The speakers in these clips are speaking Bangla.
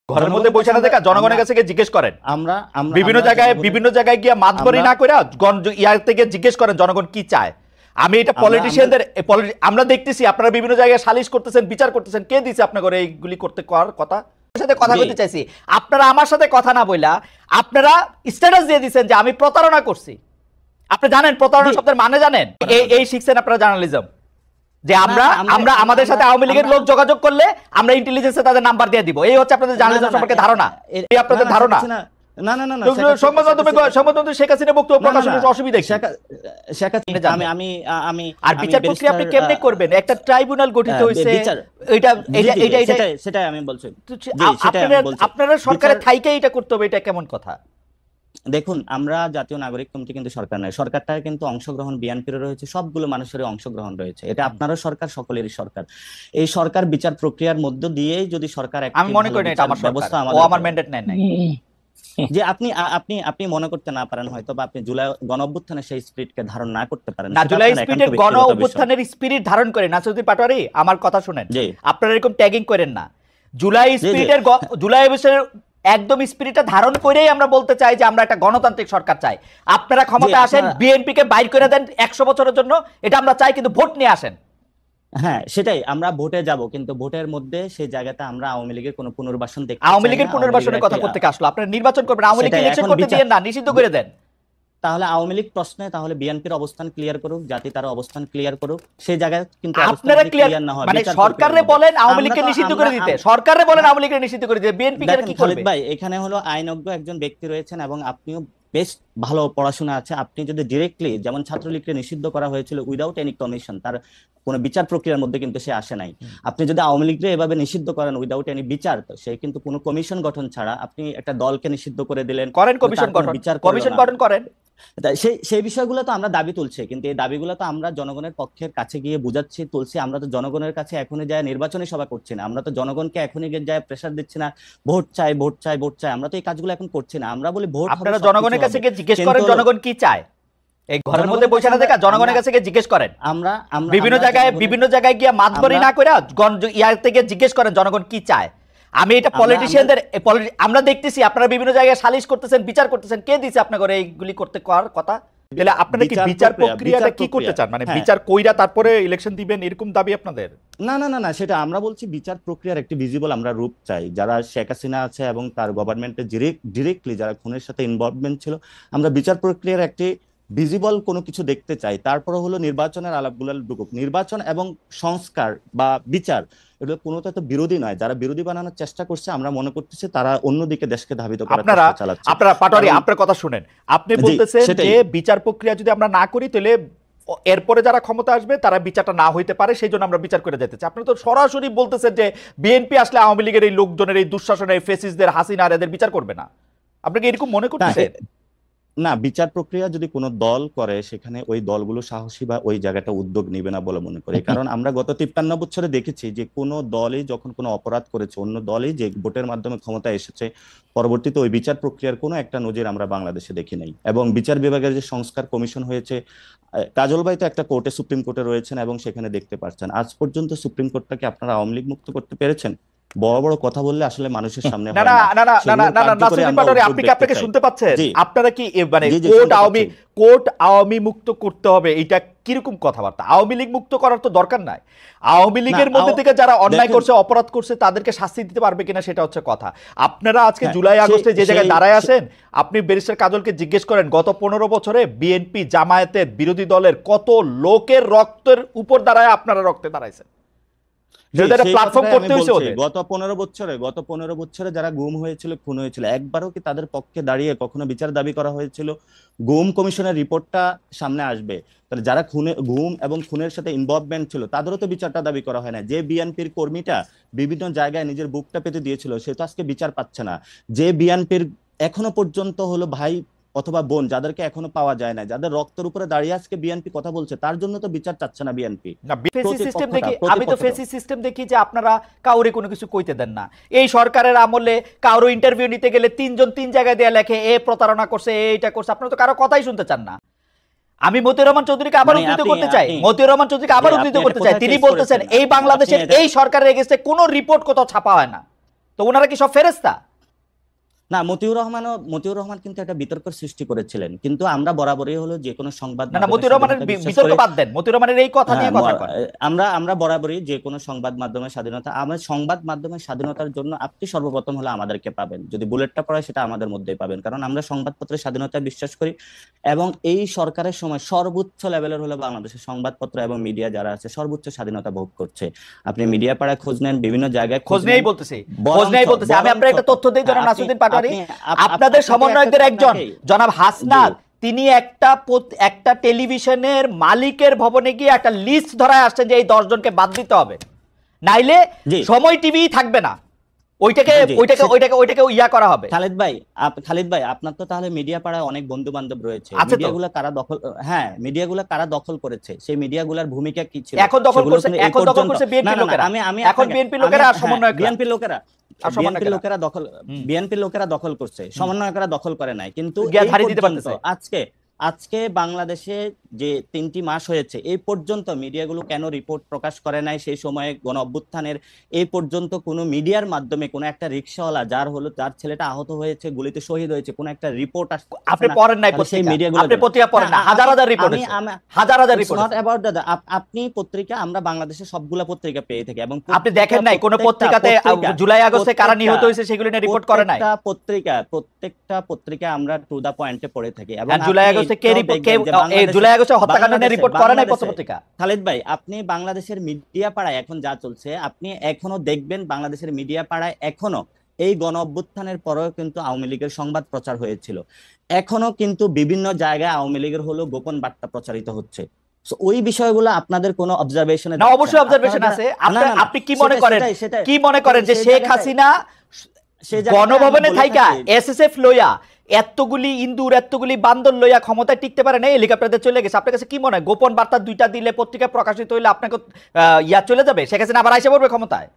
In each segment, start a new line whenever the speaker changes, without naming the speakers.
ঘরের মধ্যে বসে না দেখা জনগণের কাছে গিয়ে জিজ্ঞেস করেন।
আমরা
বিভিন্ন জায়গায় গিয়ে মাতবরি না করে ইয়ার থেকে জিজ্ঞেস করেন জনগণ কি চায়। আমি এটা পলিটিশিয়ানদের আমরা দেখতেছি আপনারা বিভিন্ন জায়গায় সালিশ করতেছেন, বিচার করতেছেন, কে দিছে আপনার ঘরে এইগুলি করতে করার কথা? সাথে কথা বলতে চাইছি, আপনারা আমার সাথে কথা না বইলা আপনারা স্ট্যাটাস দিয়ে দিচ্ছেন যে আমি প্রতারণা করছি। আপনি জানেন প্রতারণা শব্দের মানে জানেন? এই শিখছেন আপনারা জার্নালিজম, যে আমরা আমাদের সাথে আওয়ামী লীগের লোক যোগাযোগ করলে আমরা ইন্টেলিজেন্সে তাদের নাম্বার দিয়ে দিব। এই হচ্ছে আপনাদের জার্নালিজম সম্পর্কে ধারণা। এই আপনাদের ধারণা।
না না না না,
সংবাদ মাধ্যমে শেখ হাসিনা বক্তব্য প্রকাশের অসুবিধা কি?
আমি
আর বিচার প্রক্রিয়া আপনি কেমনে করবেন? একটা ট্রাইব্যুনাল গঠিত হয়েছে,
সেটাই আমি বলছি।
আপনারা সরকারের থাইকে এটা করতে হবে, এটা কেমন কথা?
দেখুন, আমরা জাতীয় নাগরিক কমিটি কিন্তু সরকার নয়, সরকারটা কিন্তু অংশগ্রহণ বিএনপির রয়েছে, সবগুলো মানুষের অংশগ্রহণ রয়েছে। এটা আপনারও সরকার, সকলেরই সরকার। এই সরকার বিচার প্রক্রিয়ার মধ্য দিয়েই যদি সরকার,
আমি মনে করি না এটা আমার ব্যবস্থা, আমার ম্যান্ডেট নেয় নাই।
যে আপনি মনে করতে না পারেন, হয়তো বা আপনি জুলাই গণঅভ্যুত্থানের সেই স্পিরিটকে ধারণ না করতে পারেন।
না, জুলাই স্পিরিটের গণঅভ্যুত্থানের স্পিরিট ধারণ করে নাসিরউদ্দিন পাটোয়ারি আমার কথা শুনেন, আপনারা এরকম ট্যাগিং করেন না। জুলাই অভ্যুত্থানের একদম স্পিরিটটা ধারণ করেই আমরা বলতে চাই যে আমরা একটা গণতান্ত্রিক সরকার চাই। আপনারা ক্ষমতা আসেন, বিএনপি কে বাইর করে দেন 100 বছরের জন্য, এটা আমরা চাই, কিন্তু ভোট নিয়ে আসেন।
হ্যাঁ, সেটাই, আমরা ভোটে যাব, কিন্তু ভোটের মধ্যে সেই জায়গাতে আমরা আওয়ামী লীগের কোনো পুনর্বাসন দেখতে চাই না।
আওয়ামী লীগের পুনর্বাসনের কথা করতে আসলো, আপনারা নির্বাচন করবেন, আওয়ামী লীগ ইলেকশন করতে দিয়েন না, নিষিদ্ধ করে দেন।
তাহলে আওয়ামী লীগ প্রশ্নে তাহলে বিএনপির অবস্থান ক্লিয়ার করুক, জাতি তার অবস্থান ক্লিয়ার করুক, সেই জায়গায় কিন্তু
আপনারা ক্লিয়ার না হয়, মানে সরকারে বলেন আওয়ামী লীগকে নিষিদ্ধ করে দিতে, সরকারে বলেন আওয়ামী লীগকে নিষিদ্ধ করে দিতে, বিএনপি কে কি করবে?
ভাই, এখানে হলো আইনজ্ঞ একজন ব্যক্তি রয়েছেন এবং আপনিও বেশ ভালো পড়াশোনা আছে। আপনি যদি ডিরেক্টলি, যেমন ছাত্রলীগকে নিষিদ্ধ করা হয়েছিল উইদাউট এনি কমিশন, তার কোনো বিচার প্রক্রিয়ার মধ্যে কিন্তু সে আসে নাই। আপনি যদি আওয়ামী লীগকে এভাবে নিষিদ্ধ করেন উইদাউট এনি বিচার, সে কিন্তু কোনো কমিশন গঠন ছাড়া আপনি একটা দলকে নিষিদ্ধ করে দিলেন।
করেন কমিশন গঠন করেন।
সেই বিষয়গুলো তো আমরা দাবি তুলছি, কিন্তু এই দাবিগুলো তো আমরা জনগণের পক্ষের কাছে গিয়ে বুঝাচ্ছি, তুলছি। আমরা তো জনগণের কাছে এখনই যায় নির্বাচনী সভা করছি না, আমরা তো জনগণকে এখনই যায় প্রেসার দিচ্ছি না, ভোট চাই ভোট চাই ভোট চাই। আমরা তো এই কাজগুলো এখন করছি না, আমরা বলি ভোট।
আপনারা জনগণের কাছে গিয়ে জিজ্ঞেস করেন জনগণ কি চায়। এই ঘরের মধ্যে বসে না দেখা জনগণের কাছে গিয়ে জিজ্ঞেস করেন।
আমরা
বিভিন্ন জায়গায় গিয়ে মাতবরি না করে ইয়ার থেকে জিজ্ঞেস করেন জনগণ কি চায়। আমি এটা পলিটিশিয়ানদের আমরা দেখতেছি আপনারা বিভিন্ন জায়গায় সালিশ করতেছেন, বিচার করতেছেন, কে দিছে আপনার ঘরে এইগুলি করতে করার কথা? তাহলে আপনারা কি বিচার প্রক্রিয়াটা কি করতে চান? মানে বিচার কইরা তারপরে ইলেকশন দিবেন, এরকম দাবি আপনাদের?
না না না না, সেটা আমরা বলছি বিচার প্রক্রিয়ার একটি ভিজিবল আমরা রূপ চাই। যারা শেখ হাসিনা আছে এবং তার গভর্নমেন্টে ডিরেক্টলি যারা খুনের সাথে ইনভলভমেন্ট ছিল, আমরা বিচার প্রক্রিয়ার একটি ভিজিবল কোনো কিছু দেখতে চাই। তারপরে হলো নির্বাচনের আলাপগুলো ঢুকুক। নির্বাচন এবং সংস্কার বা বিচার এগুলো কোনোটা তো বিরোধী নয়। যারা বিরোধী বানানোর চেষ্টা করছে, আমরা মনে করতেছি তারা অন্যদিকে দেশকে ধাবিত করার চেষ্টা চালাচ্ছে।
আপনারা পাটোয়ারি, আপনার কথা শুনেন, আপনি বলতেছেন যে বিচার প্রক্রিয়া যদি আমরা না করি তাহলে এরপরে যারা ক্ষমতা আসবে তারা বিচারটা না হইতে পারে, সেই জন্য আমরা বিচার করে যেতে চাই। আপনি তো সরাসরি বলতেছেন যে বিএনপি আসলে আওয়ামী লীগের এই লোকজনের, এই দুঃশাসনের, ফেসিস্টদের, হাসিনার এদের বিচার করবে না। আপনি কি এরকম মনে করতেছেন?
না, বিচার প্রক্রিয়া যদি কোনো দল করে সেখানে ওই দলগুলো সাহসী বা ওই জায়গাটা উদ্যোগ নেবে না বলে মনে করি। কারণ আমরা গত 53 বছরে দেখেছি যে কোনো দলই যখন কোনো অপরাধ করেছে, অন্য দলই যে ভোটের মাধ্যমে ক্ষমতা এসেছে, পরবর্তীতে ওই বিচার প্রক্রিয়ার কোনো একটা নজির আমরা বাংলাদেশে দেখি নাই। এবং বিচার বিভাগের যে সংস্কার কমিশন হয়েছে, কাজল ভাই তো একটা কোর্টে, সুপ্রিম কোর্টে রয়েছেন এবং সেখানে দেখতে পাচ্ছেন আজ পর্যন্ত সুপ্রিম কোর্টটাকে আপনারা আওয়ামী লীগ মুক্ত করতে পেরেছেন? বড় বড় কথা বললে আসলে মানুষের সামনে
না না না না না না না, নাসিরউদ্দিন পাটোয়ারি, আপনি কি আপনাকে শুনতে পাচ্ছেন? আপনারা কি মানে কোর্ট আওয়ামী মুক্ত করতে হবে, এটা কিরকম কথাবার্তা? আওয়ামী লীগ মুক্ত করার তো দরকার নাই। আওয়ামী লীগের মধ্যে থেকে যারা অন্যায় করছে, অপরাধ করছে, তাদেরকে শাস্তি দিতে পারবে কিনা সেটা হচ্ছে কথা। আপনারা আজকে জুলাই আগস্টে যে জায়গায় দাঁড়ায় আছেন, আপনি ব্যারিস্টার কাজলকে জিজ্ঞেস করেন গত 15 বছরে বিএনপি, জামায়াতের, বিরোধী দলের কত লোকের রক্তের উপর দাঁড়ায় আপনারা রক্তে দাঁড়াইছেন।
গত 15 বছরে যারা গুম হয়েছিল, খুন হয়েছিল, একবারও কি তাদের পক্ষে দাঁড়িয়ে কখনো বিচার দাবি করা হয়েছিল? গুম কমিশনের রিপোর্টটা সামনে আসবে, তাহলে যারা গুম এবং খুনের সাথে ইনভলভমেন্ট ছিল তাদেরও তো বিচারটা দাবি করা হয় না। যে বিএনপির কর্মীটা বিভিন্ন জায়গায় নিজের বুকটা পেতে দিয়েছিল, সে তো আজকে বিচার পাচ্ছে না। যে বিএনপির এখনো পর্যন্ত হলো ভাই অথবা বোন যাদেরকে এখনো পাওয়া যায় না, যাদের রক্তের উপরে দাঁড়িয়ে আজকে বিএনপি কথা বলছে, তার জন্য তো বিচার চাচ্ছে না বিএনপি।
আমি তো ফেসি সিস্টেম দেখি যে আপনারা কাউরে কোনো কিছু কইতে দেন না। এই সরকারের আমলে কারো ইন্টারভিউ নিতে গেলে 3 জন 3 জায়গায় দেয়া লেখে, এ প্রতারণা করছে, এইটা করছে, আপনারা তো কারো কথাই শুনতে চান না। আমি মতিউর রহমান চৌধুরীকে আবার উদ্ধৃত করতে চাই, তিনি বলতেছেন এই বাংলাদেশের এই সরকারের এগেইনস্টে কোনো রিপোর্ট কোথাও ছাপা হয় না। তো ওনারা কি সব ফেরেশতা?
না, মতিউর রহমান কিন্তু একটা বিতর্কের সৃষ্টি করেছিলেন, কিন্তু আমরা বরাবরই হলো যে কোনো সংবাদ
না মতিউর রহমানের বিতর্ক বাদ দেন, মতিউর রহমানের এই কথা নিয়ে কথা কন।
আমরা বরাবরই যে কোনো সংবাদ মাধ্যমের স্বাধীনতা, আমরা সংবাদ মাধ্যমের স্বাধীনতার জন্য আপনি সর্বপ্রথম হলো আমাদেরকে পাবেন, যদি বুলেটটা পড়ায় সেটা আমাদের মধ্যেই পাবেন, কারণ আমরা সংবাদপত্রের স্বাধীনতায় বিশ্বাস করি। এবং এই সরকারের সময় সর্বোচ্চ লেভেলের হলো বাংলাদেশের সংবাদপত্র এবং মিডিয়া যারা আছে সর্বোচ্চ স্বাধীনতা ভোগ করছে। আপনি মিডিয়া পাড়ায় খোঁজ নেন, বিভিন্ন জায়গায়
খোঁজ নেই বলতেছে। আমি আপনার একটা তথ্য দিই, জনাব নাসিরউদ্দিন পাটোয়ারি, আপনাদের সমন্বয়কদের একজন জনাব হাসনাত, তিনি একটা টেলিভিশনের মালিকের ভবনে গিয়ে একটা লিস্ট ধরায় আসছেন যে এই 10 জনকে বাদ দিতে হবে, নাইলে সময় টিভি থাকবে না, ওইটাকে ইয়া করা হবে।
খালিদ ভাই আপনার তো তাহলে মিডিয়া পাড়ায় অনেক বন্ধু বান্ধব রয়েছে, মিডিয়াগুলো কারা দখল করেছে, সেই মিডিয়াগুলোর ভূমিকা কি ছিল?
এখন দখল করছে বিএনপি লোকেরা। এখন বিএনপি লোকেরা আর সমন্বয়ক,
বিএনপির লোকেরা দখল করছে, সমন্বয়করা দখল করে নাই। কিন্তু আজকে বাংলাদেশে যে 3টি মাস হয়েছে এই পর্যন্ত মিডিয়াগুলো কেন রিপোর্ট প্রকাশ করে নাই? সেই সময়ে গণ অভ্যুত্থানের এই পর্যন্ত কোনো মিডিয়ার মাধ্যমে কোনো একটা রিকশাওয়ালা যার ছেলেটা আহত হয়েছে, গুলিতে শহীদ হয়েছে, কোনো একটা রিপোর্ট
আপনি পড়েন নাই সেই মিডিয়াগুলো? আপনি পত্রিকা পড়েন না? হাজার রিপোর্ট, হাজার রিপোর্ট। Not about that. আপনি পত্রিকা, আমরা বাংলাদেশের সবগুলা পত্রিকা পেয়ে থাকি, এবং আপনি দেখেন নাই কোন পত্রিকাতে জুলাই আগস্টে কারা নিহত হয়েছে সেগুলো নিয়ে রিপোর্ট করে নাই? প্রত্যেকটা পত্রিকা আমরা টু দা পয়েন্টে পড়ে থাকি। এবং জুলাই আগস্টে জুলাই আগস্টে হত্যাকাণ্ড নিয়ে রিপোর্ট করে নাই পত্রিকা? খালিদ ভাই, আপনি বাংলাদেশের মিডিয়া পাড়ায় এখন যা চলছে আপনি এখনো দেখবেন, বাংলাদেশের মিডিয়া পাড়ায় এখনো এই গণ অভ্যুত্থানের পরেও কিন্তু আওয়ামী লীগের সংবাদ প্রচার হয়েছিল, এখনো কিন্তু বিভিন্ন জায়গায় আওয়ামী লীগের হলো গোপন বার্তা প্রচারিত হচ্ছে। ওই বিষয়গুলো আপনাদের কোনো অবজারভেশন? না, অবশ্যই অবজারভেশন আছে। আপনি কি মনে করেন যে শেখ হাসিনা গণভবনে থাইকা এসএসএফ লইয়া এতগুলি ইন্দুর এতগুলি বান্দর লইয়া ক্ষমতায় টিকতে পারে না, হেলিকপ্টারে চলে গেছে? আপনার কাছে কি মনে হয় গোপন বার্তা 2টা দিলে পত্রিকা প্রকাশিত হইলে আপনাকে চলে যাবে, শেখ হাসিনা আবার আইসা পড়বে ক্ষমতায়?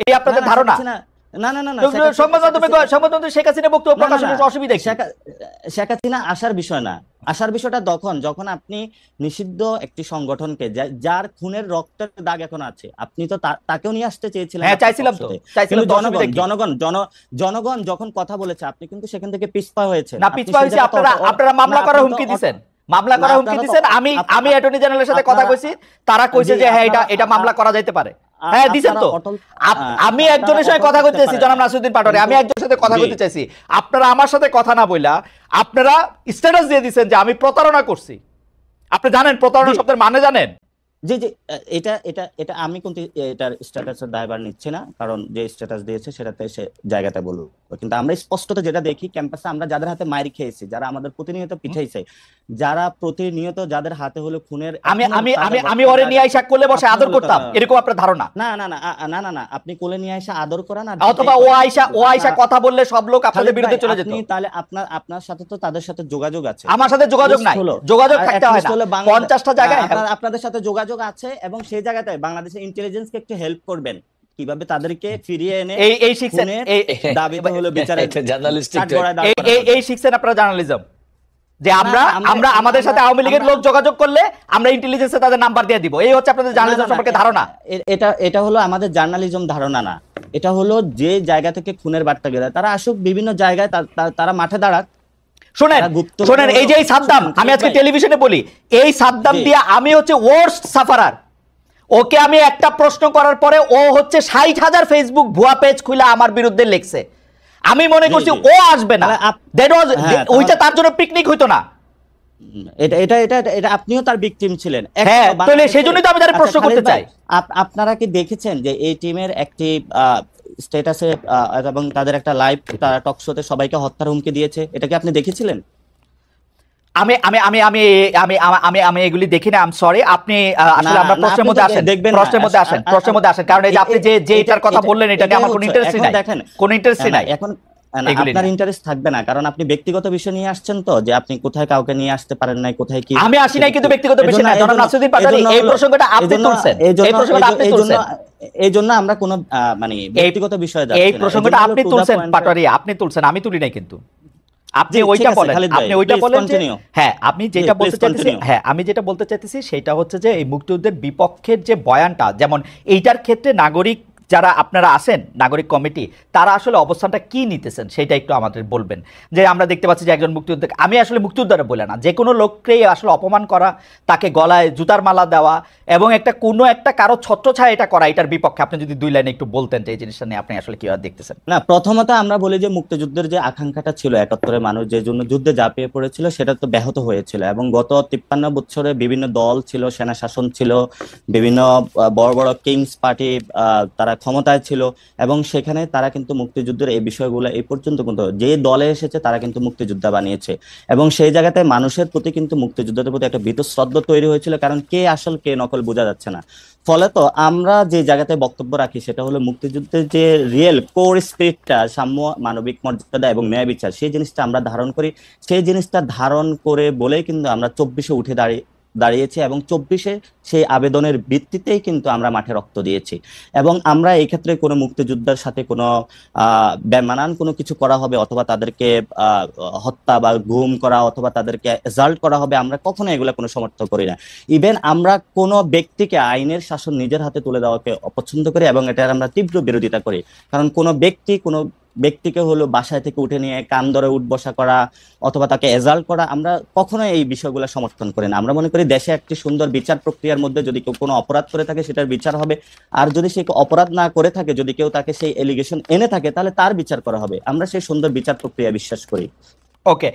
এই আপনাদের ধারণা? সংবাদ মাধ্যমে শেখ হাসিনা বক্তব্য প্রকাশের অসুবিধা? শেখ হাসিনা আসার বিষয় না, আসার বিষয়টা যখন আপনি নিষিদ্ধ একটি সংগঠনকে, যার খুনের রক্তের দাগ এখন আছে, আপনি তো তাকেও নিয়ে আসতে চেয়েছিলেন। হ্যাঁ, চাইছিলাম তো। জনগণ যখন কথা বলেছে আপনি কিন্তু সেখান থেকে পিছপা হয়েছে। না, পিছপা হয়েছে আপনারা মামলা করার হুমকি দিয়েছেন। আমি অ্যাটর্নি জেনারেলের সাথে কথা কইছি, তারা কইছে যে হ্যাঁ এটা মামলা করা যাইতে পারে। হ্যাঁ দিছেন তো। আমি একজনের সাথে কথা কইতেছি, জনাব নাসিরউদ্দিন পাটোয়ারি, আমি একজনের সাথে কথা কইতে চাইছি, আপনারা আমার সাথে কথা না বইলা আপনারা স্ট্যাটাস দিয়ে দিবেন যে আমি প্রতারণা করছি। আপনি জানেন প্রতারণা শব্দের মানে জানেন? জি জি, এটা আমি কিন্তু এটার স্ট্যাটাসের দায়ভার নিচ্ছি না, কারণ যে স্ট্যাটাস দিয়েছে সেটাতে সে জায়গাতে বলবো। কিন্তু আমরা স্পষ্টত যেটা দেখি, ক্যাম্পাসে আমরা যাদের হাতে মাইর খেয়েছি, যারা আমাদের প্রতিনিয়ত পিঠাইছে, যারা প্রতিনিয়ত যাদের হাতে হলো খুনের, আমি ওরে নিয়ে আইসা কোলে বসে আদর করতাম, এরকম আপনার ধারণা? না না না না না না, আপনি কোলে নিয়ে আইসা আদর করেন, অথবা ও আইসা কথা বললে সব লোক আপনাদের বিরুদ্ধে চলে যেত। তাহলে আপনার সাথে তো তাদের সাথে যোগাযোগ আছে, আমার সাথে যোগাযোগ নাই। যোগাযোগ থাকতে হয় না, 50টা জায়গায় আপনাদের সাথে যোগাযোগ আছে, এবং সেই জায়গাতে বাংলাদেশের ইন্টেলিজেন্সকে একটু হেল্প করবেন, কিভাবে তাদেরকে ফিরিয়ে এনে এই শিখছেন, দাবিতে হলো বিচারের জার্নালিস্টিক, এই শিখছেন আপনারা জার্নালিজম, যে আমরা আমাদের সাথে আওয়ামী লীগের লোক যোগাযোগ করলে আমরা ইন্টেলিজেন্সে তাদের নাম্বার দিয়ে দিব। এই হচ্ছে আপনাদের জার্নালিজম সম্পর্কে ধারণা। এটা হলো আমাদের জার্নালিজম ধারণা না, এটা হলো যে জায়গা থেকে খুনের বার্তা গেলে তারা আসুক বিভিন্ন জায়গায়, তারা মাঠে দাঁড়াক। শোনেন, এই যে সাদ্দাম, আমি আজকে টেলিভিশনে বলি, এই সাদ্দাম দিয়া আমি হচ্ছে ওয়ার্স্ট সাফারার। ওকে আমি একটা প্রশ্ন করার পরে ও হচ্ছে 60,000 ফেসবুক ভুয়া পেজ খুলে আমার বিরুদ্ধে লিখছে। আমি মনে করছি ও আসবে না, ওইটা তার জন্য পিকনিক হইতো না। এটা আপনিও তার ভিকটিম ছিলেন। হ্যাঁ, তাহলে সেজন্যই তো আমি তার প্রশ্ন করতে চাই। আপনারা কি দেখেছেন যে এই টিমের একটি স্ট্যাটাসে এবং তাদের একটা লাইভ টক শোতে সবাইকে হত্যার হুমকি দিয়েছে? এটা কি আপনি দেখেছিলেন? আমি আমি আমি আমি আমি আমি আমি এগুলি দেখি না, আই এম সরি। আপনি আসলে আমরা প্রশ্নের মধ্যে আসেন, প্রশ্নের মধ্যে আসেন, কারণ এই যে আপনি যে এটার কথা বললেন এটা নিয়ে আমার কোনো ইন্টারেস্ট নাই, কোনো ইন্টারেস্ট নাই। এখন আপনার ইন্টারেস্ট থাকবে না, কারণ আপনি ব্যক্তিগত বিষয় নিয়ে আসছেন, তো যে আপনি কোথায় কাউকে নিয়ে আসতে পারেন নাই, কোথায় কি। আমি আসি নাই কিন্তু ব্যক্তিগত বিষয় না, জনাব নাসিরউদ্দিন পাটোয়ারি, এই প্রসঙ্গটা আপনি তুলছেন, এই প্রসঙ্গটা আপনি তুলছেন, এই জন্য আমরা কোনো মানে ব্যক্তিগত বিষয় যাচ্ছি না। এই প্রসঙ্গটা আপনি তুলছেন পাটোয়ারি, আপনি তুলছেন, আমি তুলি নাই কিন্তু। আপনি ওইটা বলেন, আপনি ওইটা বলেন। হ্যাঁ, আমি যেটা বলতে চাইতেছি, হ্যাঁ আমি যেটা বলতে চাইতেছি সেটা হচ্ছে যে এই মুক্তিযুদ্ধের বিপক্ষের যে বয়ানটা, যেমন এইটার ক্ষেত্রে নাগরিক যারা আপনারা আছেন নাগরিক কমিটি, তারা আসলে অবস্থানটা কি নিতেছেন সেটা একটু আমাদের বলবেন। যে আমরা দেখতে পাচ্ছি যে একজন মুক্তিযোদ্ধা, আমি আসলে মুক্তিযোদ্ধারা বলে না, যে কোনো লোককেই আসলে অপমান করা, তাকে গলায় জুতার মালা দেওয়া এবং কোনো একটা কারো ছত্রছায়া এটা করা, এটার বিপক্ষে আপনি যদি 2 লাইনে একটু বলতেন যে এই জিনিসটা নিয়ে আপনি আসলে কিভাবে দেখতেছেন।
না, প্রথমত আমরা বলি যে মুক্তিযুদ্ধের যে আকাঙ্ক্ষাটা ছিল, 71-এ মানুষ যে জন্য যুদ্ধে ঝাঁপিয়ে পড়েছিল, সেটা তো ব্যাহত হয়েছিল। এবং গত 53 বছরে বিভিন্ন দল ছিল, সেনা শাসন ছিল, বিভিন্ন বড় বড় কিংস পার্টি তারা ক্ষমতায় ছিল, এবং সেখানে তারা কিন্তু মুক্তিযুদ্ধের এই বিষয়গুলো এই পর্যন্ত কিন্তু যে দলে এসেছে তারা কিন্তু মুক্তিযোদ্ধা বানিয়েছে। এবং সেই জায়গাতে মানুষের প্রতি কিন্তু মুক্তিযুদ্ধের প্রতি একটা বীতশ্রদ্ধা তৈরি হয়েছিল, কারণ কে আসল কে নকল বোঝা যাচ্ছে না। ফলে তো আমরা যে জায়গাতে বক্তব্য রাখি সেটা হলো মুক্তিযুদ্ধের যে রিয়েল কোর স্পিরিটটা, সাম্য, মানবিক মর্যাদা এবং ন্যায় বিচার, সেই জিনিসটা আমরা ধারণ করি। সেই জিনিসটা ধারণ করে বলেই কিন্তু আমরা 24-এ উঠে দাঁড়িয়েছি, এবং 24-এ সেই আবেদনের ভিত্তিতেই কিন্তু আমরা মাঠে রক্ত দিয়েছি। এবং আমরা এই ক্ষেত্রে কোনো মুক্তিযোদ্ধার সাথে কোনো বেমানান কোনো কিছু করা হবে, অথবা তাদেরকে হত্যা বা গুম করা, অথবা তাদেরকে অ্যাসাল্ট করা হবে, আমরা কখনো এগুলো কোনো সমর্থন করি না। ইভেন আমরা কোনো ব্যক্তিকে আইনের শাসন নিজের হাতে তুলে দেওয়াকে অপছন্দ করি, এবং এটার আমরা তীব্র বিরোধিতা করি। কারণ কোনো ব্যক্তিকে হলো বাসায় থেকে উঠে নিয়ে কান ধরে উঠবসা করা অথবা তাকে এজাল্ট করা, আমরা কখনোই এই বিষয়গুলো সমর্থন করি না। আমরা মনে করি দেশে একটি সুন্দর বিচার প্রক্রিয়ার মধ্যে যদি কেউ কোনো অপরাধ করে থাকে সেটার বিচার হবে, আর যদি সে অপরাধ না করে থাকে, যদি কেউ তাকে সেই এলিগেশন এনে থাকে, তাহলে তার বিচার করা হবে। আমরা সেই সুন্দর বিচার প্রক্রিয়া বিশ্বাস করি।
ওকে।